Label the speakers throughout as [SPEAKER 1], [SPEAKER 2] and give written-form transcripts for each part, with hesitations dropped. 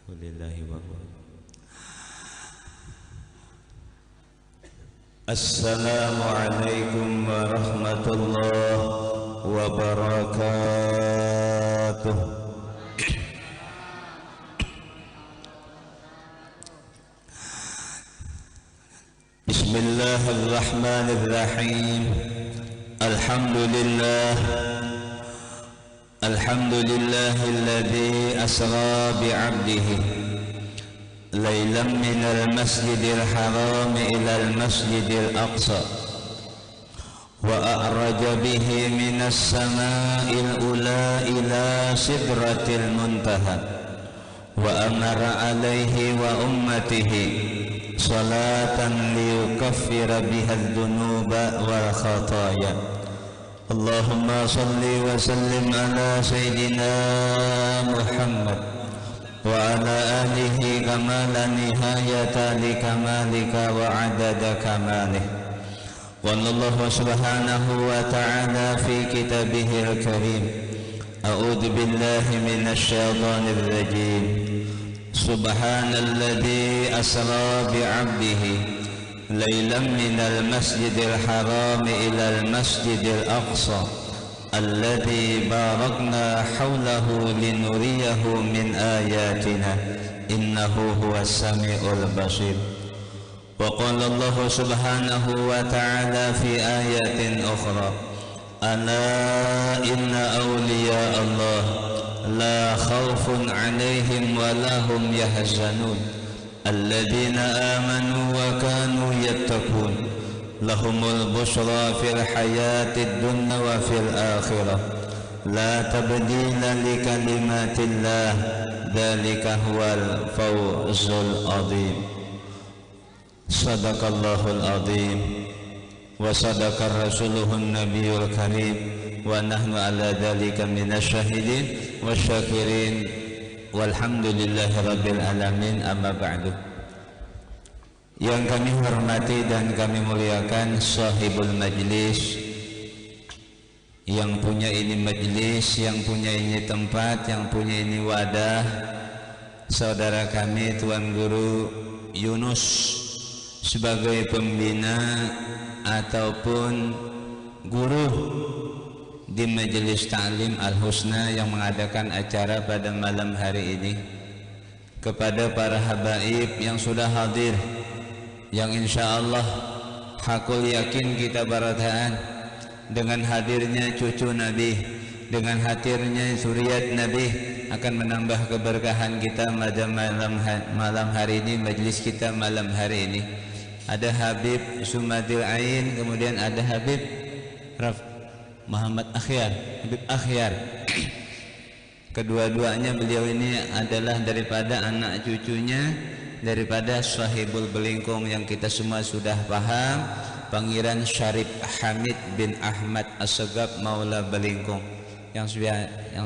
[SPEAKER 1] Alhamdulillahi wa Assalamualaikum warahmatullahi wabarakatuh. Bismillahirrahmanirrahim. Alhamdulillahilladzi asra bi'abdihi laylan minal masjidil haram ilal masjidil aqsa wa a'raja bihi minas sama'il ula ila sidratil muntaha wa amara alaihi wa ummatihi salatan liyukaffira bihal dunuba wal khataya. Allahumma salli wa sallim ala Sayyidina Muhammad wa ala alihi kamala nihayata li kamalika wa adada kamalih. Wa Allah subhanahu wa ta'ala fi kitabihil karim. A'udhu billahi minasy syaithanir rajim. Subhanalladzi asra bi'abdihi laylan minal masjidil haram ilal masjidil aqsa alladzi barakna hawlahu linuriyahu min ayatina innahu huwas sami'ul basir. Wa qala Allah subhanahu wa ta'ala fi ayatin ukhra ala inna awliya Allah la khawfun 'alaihim wa lahum yahzanun alladzina amanu wa kanu yattaqun lahumul bushra fil hayatid dunya wa fil akhirah la tabdila li kalimatillah dzalika huwal fawzul adzim. Sadaqallahul adzim wa sadaqar rasuluhun nabiyul karim wa nahnu ala dzalika minasyahidin wasyakirin walhamdulillahi rabbil alamin. Amma ba'du. Yang kami hormati dan kami muliakan sahibul majlis, yang punya ini majlis, yang punya ini tempat, yang punya ini wadah, saudara kami Tuan Guru Yunus sebagai pembina ataupun guru di Majelis Ta'lim Al-Husna yang mengadakan acara pada malam hari ini, kepada para habaib yang sudah hadir, yang insya Allah hakul yakin kita barataan dengan hadirnya cucu Nabi, dengan hadirnya suriat Nabi akan menambah keberkahan kita pada malam hari ini, majlis kita malam hari ini. Ada Habib Sumadil Ain, kemudian ada Habib Muhammad Akhyar, Habib Akhyar. Kedua-duanya beliau ini adalah daripada anak cucunya daripada Sahibul Belingkung yang kita semua sudah paham, Pangeran Syarif Hamid bin Ahmad As-Segaf Maula Belingkung yang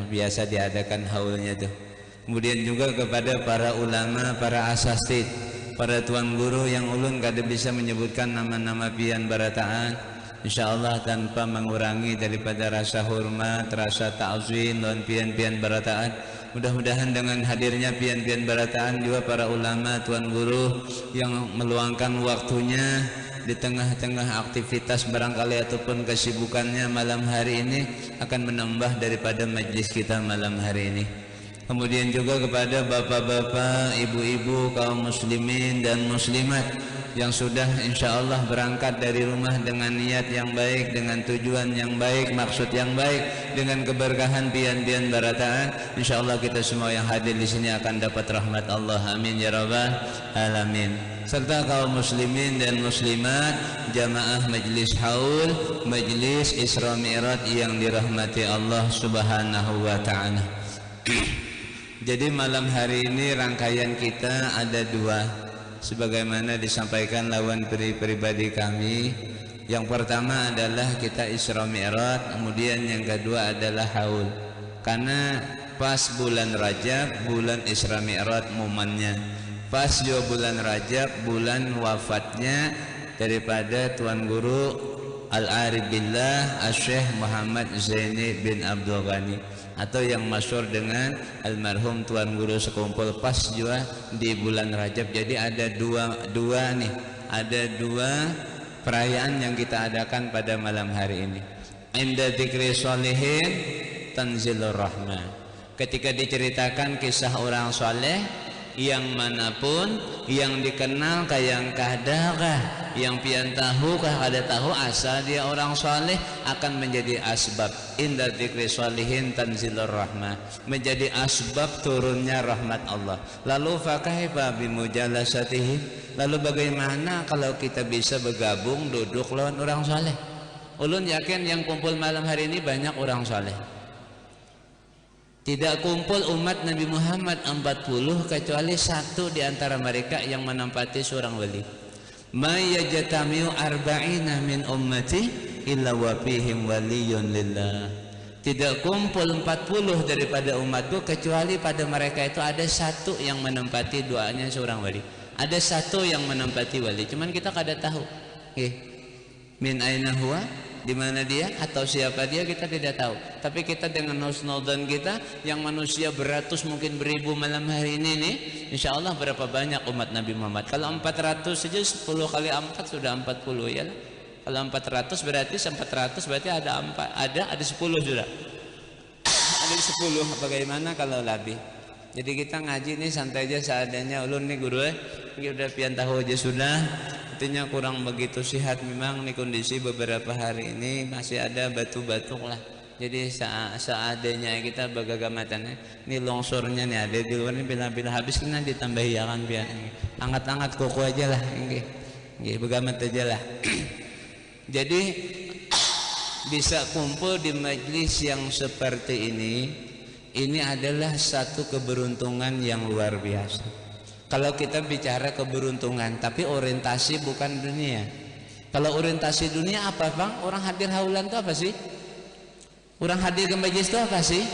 [SPEAKER 1] biasa diadakan haulnya tuh. Kemudian juga kepada para ulama, para asatidz, para tuan guru yang ulun kada bisa menyebutkan nama-nama pian barataan, insyaallah tanpa mengurangi daripada rasa hormat, rasa ta'zim dan pian-pian barataan. Mudah-mudahan dengan hadirnya pian-pian barataan juga para ulama, tuan guru yang meluangkan waktunya di tengah-tengah aktivitas barangkali ataupun kesibukannya malam hari ini akan menambah daripada majlis kita malam hari ini. Kemudian juga kepada bapak-bapak, ibu-ibu, kaum muslimin dan muslimat yang sudah insya Allah berangkat dari rumah dengan niat yang baik, dengan tujuan yang baik, maksud yang baik, dengan keberkahan pian-pian barataan. Insya Allah kita semua yang hadir di sini akan dapat rahmat Allah. Amin ya rabbal alamin. Serta kaum muslimin dan muslimat, jamaah majlis haul, majlis Isra Mi'raj yang dirahmati Allah subhanahu wa ta'ala. Jadi malam hari ini rangkaian kita ada dua, sebagaimana disampaikan lawan pribadi kami. Yang pertama adalah kita Isra Mi'raj, kemudian yang kedua adalah haul. Karena pas bulan Rajab, bulan Isra Mi'raj momennya. Pas juga bulan Rajab, bulan wafatnya daripada Tuan Guru Al-Arif Billah Syekh Muhammad Zaini bin Abdul Ghani atau yang masyhur dengan almarhum Tuan Guru sekumpul pas juga di bulan Rajab. Jadi ada dua nih, ada dua perayaan yang kita adakan pada malam hari ini. Inda dzikri sholihin tanzilur rahmah. Ketika diceritakan kisah orang soleh yang manapun, yang dikenal yang kadakah, yang pian tahu kah kada tahu, asal dia orang soleh akan menjadi asbab inda dzikri sholihin tanzilur rahmah, menjadi asbab turunnya rahmat Allah. Lalu fakaifa bimujalasatihim, lalu bagaimana kalau kita bisa bergabung duduk lawan orang soleh? Ulun yakin yang kumpul malam hari ini banyak orang soleh. Tidak kumpul umat Nabi Muhammad 40 kecuali satu di antara mereka yang menempati seorang wali. Ma yajtami'u arba'ina min ummati illa wa fihim waliyun lillah. Tidak kumpul 40 daripada umatku kecuali pada mereka itu ada satu yang menempati doanya seorang wali. Ada satu yang menempati wali. Cuman kita kada tahu. Min aina huwa? Di mana dia atau siapa dia kita tidak tahu. Tapi kita dengan husnudzon kita yang manusia beratus mungkin beribu malam hari ini nih, insya Allah berapa banyak umat Nabi Muhammad? Kalau 400 saja 10 kali 4 sudah 40 ya. Kalau 400 berarti 400 berarti ada 10 sudah. Ada 10. Bagaimana kalau lebih? Jadi kita ngaji nih santai aja seadanya. Ulun nih guru ini udah pian tahu aja sudah. Artinya kurang begitu sehat memang nih kondisi beberapa hari ini, masih ada batu-batuk lah. Jadi seadanya kita bagagamatan ini longsornya nih ada di luar ini, bila-bila habis kena ditambahi ya kan biar angkat-angkat koko aja lah, nggih begamat aja lah. Jadi bisa kumpul di majelis yang seperti ini adalah satu keberuntungan yang luar biasa. Kalau kita bicara keberuntungan, tapi orientasi bukan dunia. Kalau orientasi dunia apa bang? Orang hadir haulan itu apa sih? Orang hadir ke majelis itu apa sih?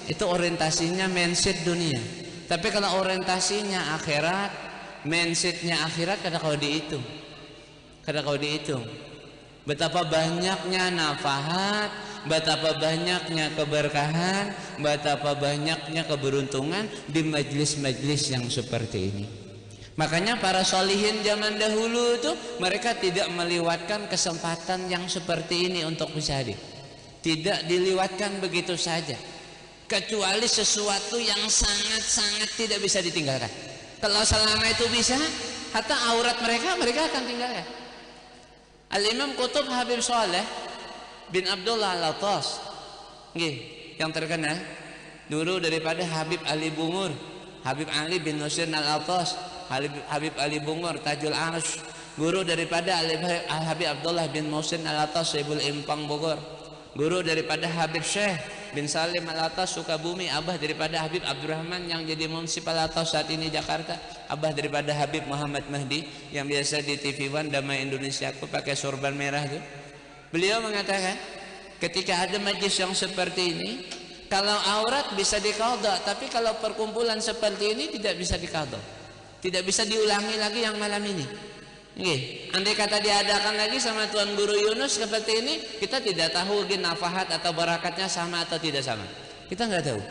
[SPEAKER 1] Itu orientasinya mindset dunia. Tapi kalau orientasinya akhirat, mindsetnya akhirat, kada kau dihitung. Kada kau dihitung. Betapa banyaknya nafahat, betapa banyaknya keberkahan, betapa banyaknya keberuntungan di majelis-majelis yang seperti ini. Makanya para solihin zaman dahulu itu mereka tidak melewatkan kesempatan yang seperti ini untuk bisa hadir. Tidak dilewatkan begitu saja, kecuali sesuatu yang sangat-sangat tidak bisa ditinggalkan. Kalau selama itu bisa, hatta aurat mereka akan tinggalkan. Al-Imam Qutb Habib Saleh bin Abdullah Al-Attas, yang terkenal dulu daripada Habib Ali Bungur, Habib Ali bin Nusir Al-Attas, Habib Ali Bungur Tajul Arsh, guru daripada Habib Abdullah bin Musin Al-Attas Syebul Impang Bogor, guru daripada Habib Syekh bin Salim Al-Attas Sukabumi, abah daripada Habib Abdurrahman yang jadi munsip Al-Attas saat ini Jakarta, abah daripada Habib Muhammad Mahdi yang biasa di TV One Damai Indonesia aku pakai sorban merah tuh. Beliau mengatakan ketika ada majlis yang seperti ini, kalau aurat bisa diqadha, tapi kalau perkumpulan seperti ini tidak bisa diqadha, tidak bisa diulangi lagi yang malam ini. Andai kata diadakan lagi sama Tuan Guru Yunus seperti ini, kita tidak tahu nafahat atau barakatnya sama atau tidak sama, kita nggak tahu.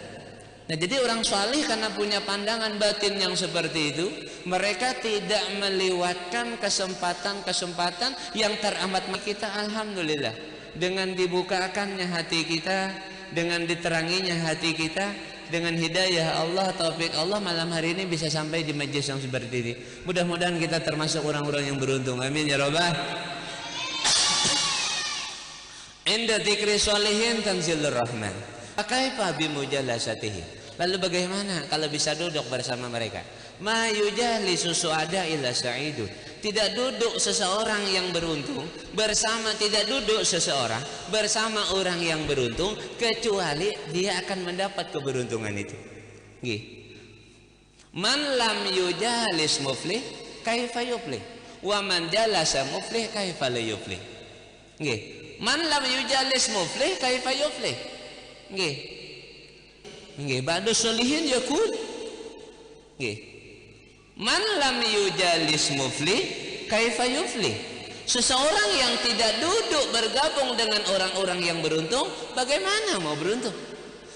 [SPEAKER 1] Nah jadi orang salih karena punya pandangan batin yang seperti itu, mereka tidak melewatkan kesempatan-kesempatan yang teramat kita. Alhamdulillah dengan dibukakannya hati kita, dengan diteranginya hati kita, dengan hidayah Allah, taufik Allah, malam hari ini bisa sampai di majelis yang seperti ini. Mudah-mudahan kita termasuk orang-orang yang beruntung. Amin ya rabbal. Inda dzikri sholihin tanzilur rahman. Kaifa bimujalasatihim. Lalu bagaimana kalau bisa duduk bersama mereka? Ma yujalisu su'ada illa sa'idun. Tidak duduk seseorang yang beruntung bersama, tidak duduk seseorang bersama orang yang beruntung kecuali dia akan mendapat keberuntungan itu. Man lam yujalis muflih kaifa yuflih, wa man jalasa muflih kaifa la yuflih. Man lam yujalis muflih kaifa yuflih. Ba'du sholihin yakun. Man lam yujalis muflih kaifa yuflih. Seseorang yang tidak duduk bergabung dengan orang-orang yang beruntung, bagaimana mau beruntung?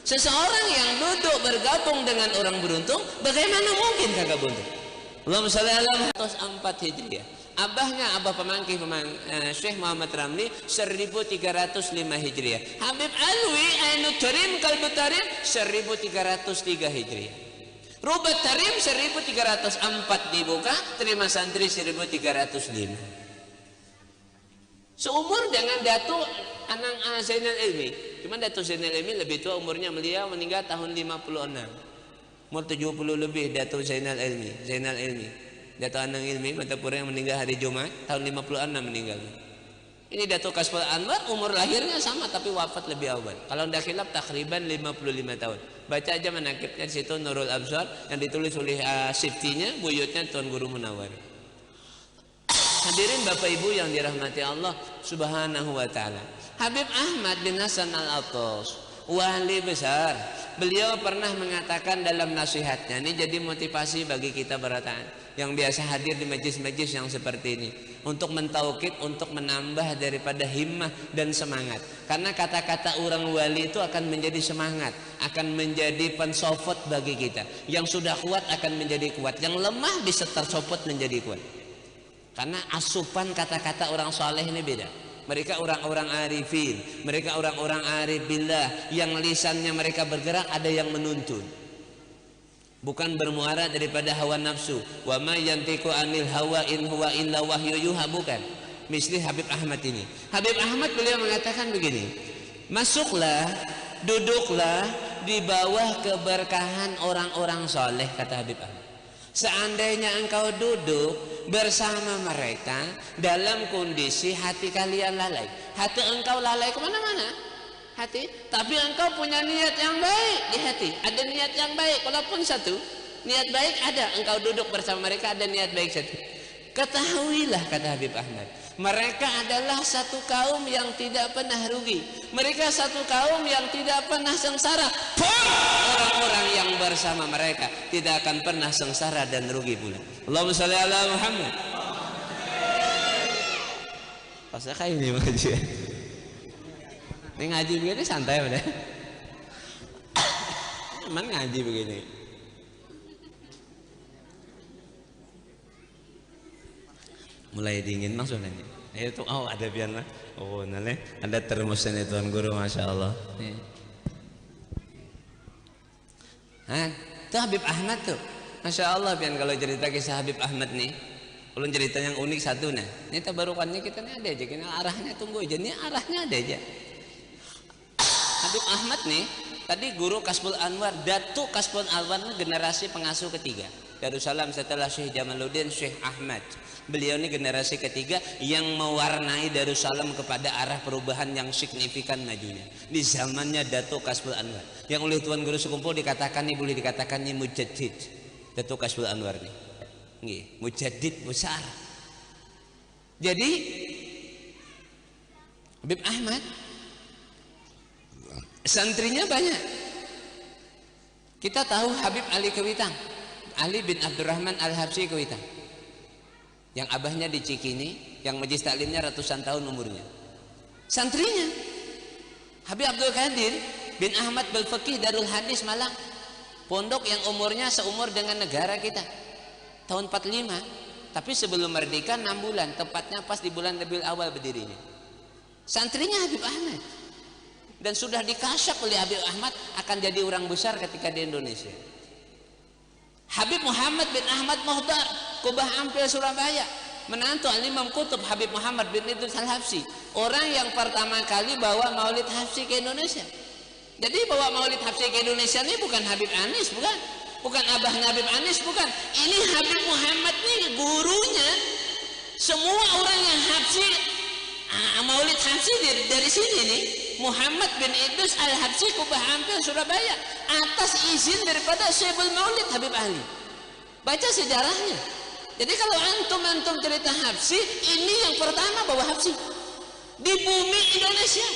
[SPEAKER 1] Seseorang yang duduk bergabung dengan orang beruntung, bagaimana mungkin kagak beruntung? Allahumma shalli ala 104 Hijriah. Abahnya Abah Pemangkih Syekh Muhammad Ramli 1305 Hijriah. Habib Alwi Ainuddin Kalbutarin 1303 Hijriah. Rubat Tarim 1304 dibuka, terima santri 1305. Seumur dengan Datuk Anang Zainal Ilmi. Cuma Datuk Zainal Ilmi lebih tua umurnya, beliau meninggal tahun 56. Umur 70 lebih Datuk Zainal Ilmi. Datuk Anang Ilmi Matapura yang meninggal hari Jumat tahun 56 meninggal. Ini Datuk Kasful Anwar umur lahirnya sama tapi wafat lebih awal. Kalau tidak khilaf takriban 55 tahun. Baca aja manakibnya di situ, Nurul Absar yang ditulis oleh Siftinya, buyutnya Tuan Guru Munawar. Hadirin Bapak Ibu yang dirahmati Allah Subhanahu wa taala. Habib Ahmad bin Hasan Al-Attas, wali besar. Beliau pernah mengatakan dalam nasihatnya, ini jadi motivasi bagi kita berataan yang biasa hadir di majlis-majlis yang seperti ini, untuk mentaukid, untuk menambah daripada himmah dan semangat. Karena kata-kata orang wali itu akan menjadi semangat, akan menjadi pensopot bagi kita. Yang sudah kuat akan menjadi kuat, yang lemah bisa tersopot menjadi kuat. Karena asupan kata-kata orang soleh ini beda. Mereka orang-orang arifin, mereka orang-orang arif billah, yang lisannya mereka bergerak, ada yang menuntun, bukan bermuara daripada hawa nafsu. Wa ma yantiqu anil hawa in huwa illa wahyu yuha, bukan. Misli Habib Ahmad ini. Habib Ahmad beliau mengatakan begini, masuklah, duduklah di bawah keberkahan orang-orang soleh, kata Habib Ahmad. Seandainya engkau duduk bersama mereka dalam kondisi hati kalian lalai, hati engkau lalai kemana-mana hati, tapi engkau punya niat yang baik di hati, ada niat yang baik walaupun satu, niat baik ada, engkau duduk bersama mereka ada niat baik satu, ketahuilah, kata Habib Ahmad, mereka adalah satu kaum yang tidak pernah rugi, mereka satu kaum yang tidak pernah sengsara, orang-orang yang bersama mereka tidak akan pernah sengsara dan rugi pula. Allahumma shalli ala Muhammad. Pasal kayak ini ngaji. Ini ngaji begini santai udah. Cuman ngaji begini. Mulai dingin maksudnya. Itu ada biarlah. Oh, nale ada termosnya Tuan Guru, masya Allah. Itu Habib Ahmad tuh, masya Allah. Biar kalau cerita kisah Habib Ahmad nih, kalau cerita yang unik satu nah. Ini tabarukannya kita nih ada aja. Kita arahnya tunggu aja. Nih arahnya ada aja. Habib Ahmad nih, tadi Guru Kasful Anwar, Datuk Kasful Anwar generasi pengasuh ketiga Darussalam setelah Syekh Jamaluddin, Syekh Ahmad. Beliau ini generasi ketiga yang mewarnai Darussalam kepada arah perubahan yang signifikan majunya di zamannya Datuk Kasful Anwar, yang oleh Tuan Guru Sekumpul dikatakan ini, boleh dikatakan ini mujaddid. Datuk Kasful Anwar nih mujaddid besar. Jadi Habib Ahmad santrinya banyak. Kita tahu Habib Ali Kewitang, Ali bin Abdurrahman Al-Habsyi Kewitang, yang abahnya di Cikini, yang majlis taklimnya ratusan tahun umurnya. Santrinya Habib Abdul Qadir bin Ahmad Balfaqih Darul Hadis Malang, pondok yang umurnya seumur dengan negara kita, tahun 45, tapi sebelum merdeka 6 bulan, tepatnya pas di bulan Rabiul Awal berdirinya. Santrinya Habib Ahmad, dan sudah dikasyak oleh Habib Ahmad akan jadi orang besar ketika di Indonesia. Habib Muhammad bin Ahmad Muhdar, Kubah Ampel Surabaya, menantu Al-Imam Qutb Habib Muhammad bin Idris Al-Habsyi, orang yang pertama kali bawa Maulid Habsyi ke Indonesia. Jadi bawa Maulid Habsyi ke Indonesia ini bukan Habib Anis, bukan abahnya Habib Anis, bukan. Ini Habib Muhammad nih gurunya. Semua orang yang Habsyi, Maulid Habsyi dari sini nih, Muhammad bin Idris Al-Habsyi Kubah Ampel Surabaya, atas izin daripada Syekhul Maulid Habib Ali. Baca sejarahnya. Jadi kalau antum cerita Habsyi, ini yang pertama bawa Habsyi di bumi Indonesia.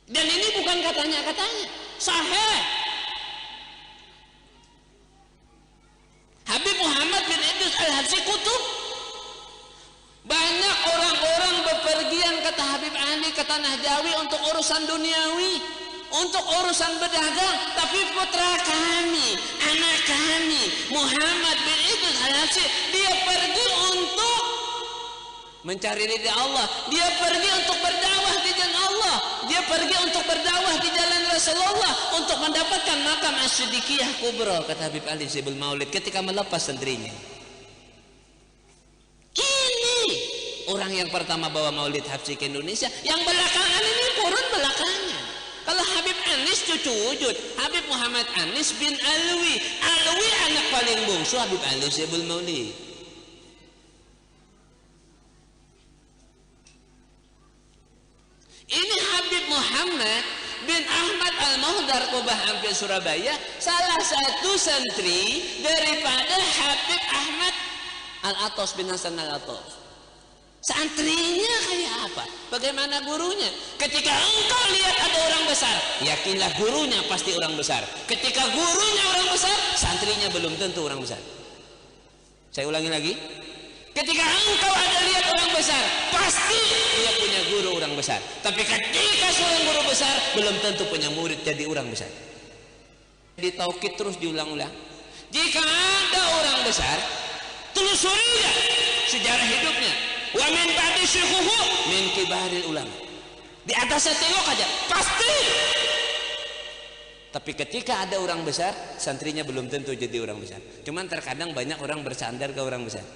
[SPEAKER 1] Dan ini bukan katanya sahih. Habib Muhammad bin Idris Al-Habsyi Kutub. Banyak orang-orang bepergian, kata Habib Ali, ke Tanah Jawi untuk urusan duniawi,
[SPEAKER 2] untuk urusan berdagang, tapi putra kami, anak kami, Muhammad bin Idris Al-Habsyi, dia pergi untuk mencari ridha Allah, dia pergi untuk berdakwah di jalan Allah, dia pergi untuk berdakwah di jalan Rasulullah untuk mendapatkan makam As-Siddiqiyah Kubra, kata Habib Ali Zaibul Maulid ketika melepas santrinya. Ini orang yang pertama bawa Maulid Habsyi ke Indonesia, yang belakangan ini kurun belakangan. Kalau Habib Anis cucu wujud, Habib Muhammad Anis bin Alwi, Alwi anak paling bungsu Habib Ali Zaibul Maulid. Ini Habib Muhammad bin Ahmad Al-Muhdar Kubah Ampel Surabaya, salah satu santri daripada Habib Ahmad Al-Atos bin Hasan Al-Atos. Santrinya kayak apa? Bagaimana gurunya? Ketika engkau lihat ada orang besar, yakinlah gurunya pasti orang besar. Ketika gurunya orang besar, santrinya belum tentu orang besar. Saya ulangi lagi. Ketika engkau ada lihat orang besar, pasti dia punya guru orang besar. Tapi ketika seorang guru besar, belum tentu punya murid jadi orang besar. Di taukid terus diulang-ulang. Jika ada orang besar, telusuri sejarah hidupnya. Wa min ba'di syekhuhu min kibaril ulama. Di atasnya tengok aja, pasti. Tapi ketika ada orang besar, santrinya belum tentu jadi orang besar. Cuman terkadang banyak orang bersandar ke orang besar.